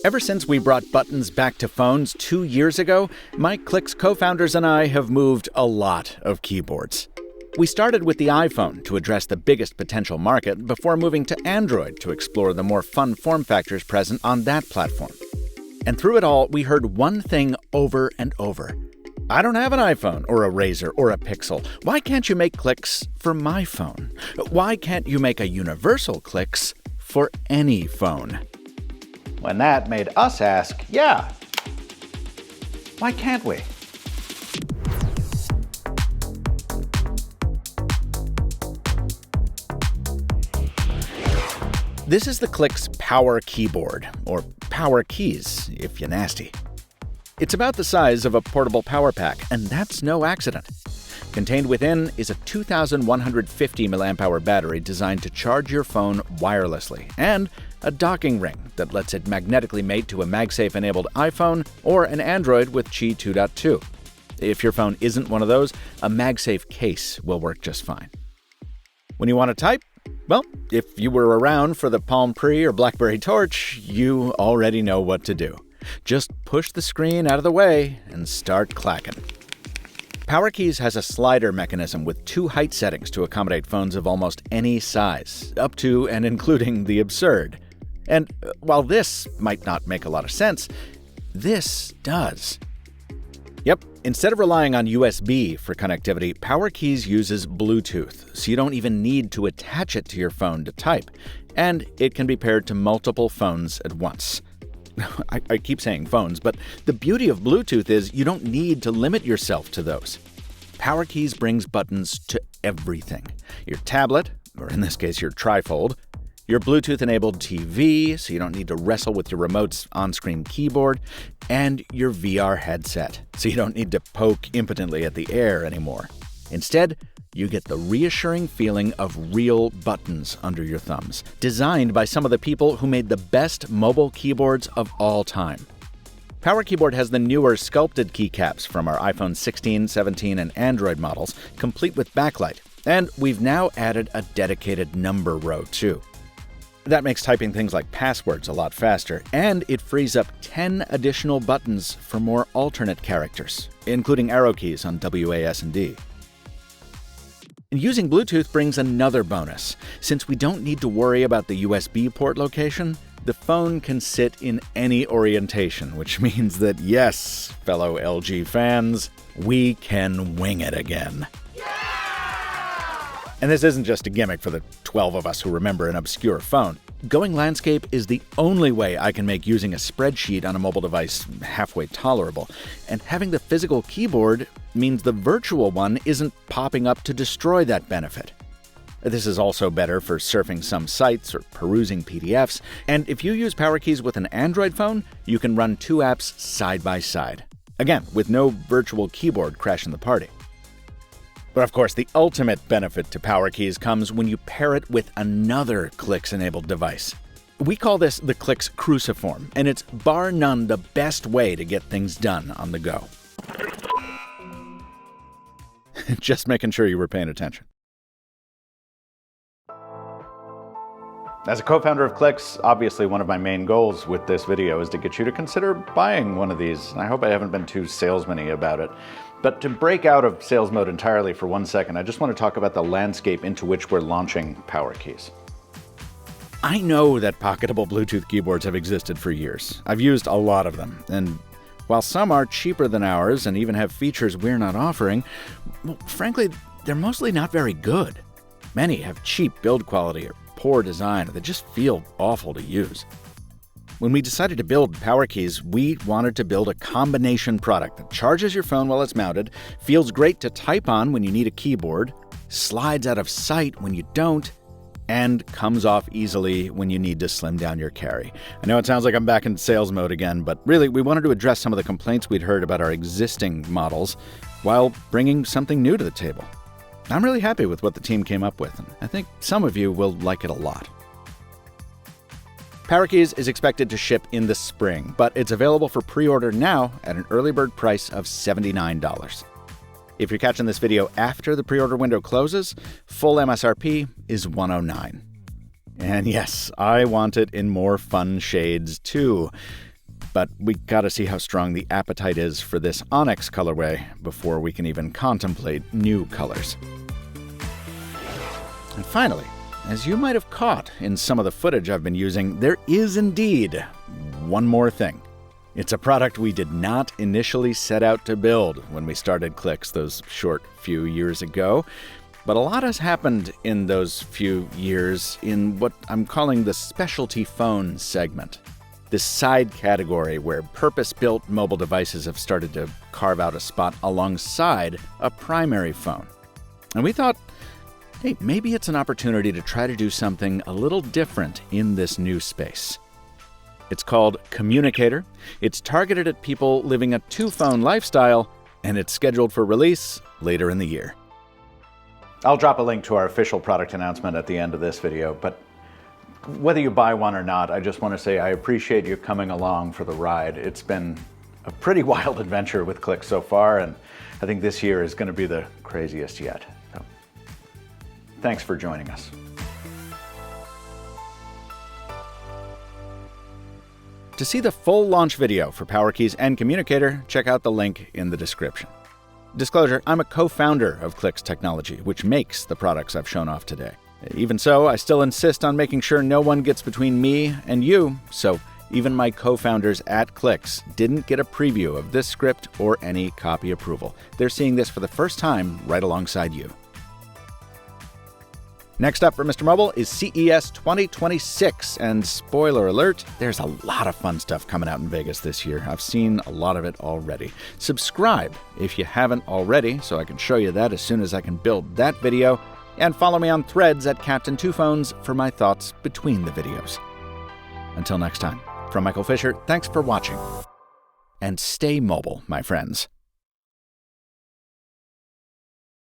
Ever since we brought buttons back to phones 2 years ago, my Click's co-founders and I have moved a lot of keyboards. We started with the iPhone to address the biggest potential market before moving to Android to explore the more fun form factors present on that platform. And through it all, we heard one thing over and over. I don't have an iPhone or a Razr or a Pixel. Why can't you make Clicks for my phone? Why can't you make a universal Clicks for any phone? When that made us ask, yeah, why can't we? This is the Click's Power Keyboard, or Power Keys, if you're nasty. It's about the size of a portable power pack, and that's no accident. Contained within is a 2,150 mAh battery designed to charge your phone wirelessly, and a docking ring that lets it magnetically mate to a MagSafe-enabled iPhone or an Android with Qi 2.2. If your phone isn't one of those, a MagSafe case will work just fine. When you want to type? Well, if you were around for the Palm Pre or BlackBerry Torch, you already know what to do. Just push the screen out of the way and start clacking. PowerKeys has a slider mechanism with 2 height settings to accommodate phones of almost any size, up to and including the absurd. And while this might not make a lot of sense, this does. Yep, instead of relying on USB for connectivity, PowerKeys uses Bluetooth, so you don't even need to attach it to your phone to type. And it can be paired to multiple phones at once. I keep saying phones, but the beauty of Bluetooth is you don't need to limit yourself to those. PowerKeys brings buttons to everything. Your tablet, or in this case your trifold, your Bluetooth-enabled TV, so you don't need to wrestle with your remote's on-screen keyboard, and your VR headset, so you don't need to poke impotently at the air anymore. Instead, you get the reassuring feeling of real buttons under your thumbs, designed by some of the people who made the best mobile keyboards of all time. Power Keyboard has the newer sculpted keycaps from our iPhone 16, 17, and Android models, complete with backlight, and we've now added a dedicated number row too. That makes typing things like passwords a lot faster, and it frees up 10 additional buttons for more alternate characters, including arrow keys on WAS and D. And using Bluetooth brings another bonus. Since we don't need to worry about the USB port location, the phone can sit in any orientation, which means that yes, fellow LG fans, we can wing it again. And this isn't just a gimmick for the 12 of us who remember an obscure phone. Going landscape is the only way I can make using a spreadsheet on a mobile device halfway tolerable, and having the physical keyboard means the virtual one isn't popping up to destroy that benefit. This is also better for surfing some sites or perusing PDFs, and if you use PowerKeys with an Android phone, you can run 2 apps side by side. Again, with no virtual keyboard crashing the party. But of course, the ultimate benefit to PowerKeys comes when you pair it with another Clicks-enabled device. We call this the Clicks Cruciform, and it's bar none the best way to get things done on the go. Just making sure you were paying attention. As a co-founder of Clicks, obviously one of my main goals with this video is to get you to consider buying one of these. I hope I haven't been too salesman-y about it. But to break out of sales mode entirely for 1 second, I just want to talk about the landscape into which we're launching PowerKeys. I know that pocketable Bluetooth keyboards have existed for years. I've used a lot of them, and while some are cheaper than ours and even have features we're not offering, well, frankly, they're mostly not very good. Many have cheap build quality or poor design that just feel awful to use. When we decided to build PowerKeys, we wanted to build a combination product that charges your phone while it's mounted, feels great to type on when you need a keyboard, slides out of sight when you don't, and comes off easily when you need to slim down your carry. I know it sounds like I'm back in sales mode again, but really we wanted to address some of the complaints we'd heard about our existing models while bringing something new to the table. I'm really happy with what the team came up with, and I think some of you will like it a lot. PowerKeys is expected to ship in the spring, but it's available for pre-order now at an early bird price of $79. If you're catching this video after the pre-order window closes, full MSRP is $109. And yes, I want it in more fun shades too. but we gotta see how strong the appetite is for this Onyx colorway before we can even contemplate new colors. And finally, as you might have caught in some of the footage I've been using, there is indeed one more thing. It's a product we did not initially set out to build when we started Clicks those short few years ago, but a lot has happened in those few years in what I'm calling the specialty phone segment. This side category where purpose-built mobile devices have started to carve out a spot alongside a primary phone. And we thought, hey, maybe it's an opportunity to try to do something a little different in this new space. It's called Communicator. It's targeted at people living a two-phone lifestyle, and it's scheduled for release later in the year. I'll drop a link to our official product announcement at the end of this video, but whether you buy one or not, I just want to say I appreciate you coming along for the ride. It's been a pretty wild adventure with Clicks so far, and I think this year is going to be the craziest yet. So, thanks for joining us. To see the full launch video for PowerKeys and Communicator, check out the link in the description. Disclosure, I'm a co-founder of Clicks Technology, which makes the products I've shown off today. Even so, I still insist on making sure no one gets between me and you, so even my co-founders at Clicks didn't get a preview of this script or any copy approval. They're seeing this for the first time right alongside you. Next up for Mr. Mobile is CES 2026, and spoiler alert, there's a lot of fun stuff coming out in Vegas this year. I've seen a lot of it already. Subscribe if you haven't already, so I can show you that as soon as I can build that video, and follow me on Threads at Captain Two Phones for my thoughts between the videos. Until next time, from Michael Fisher, thanks for watching. And stay mobile, my friends.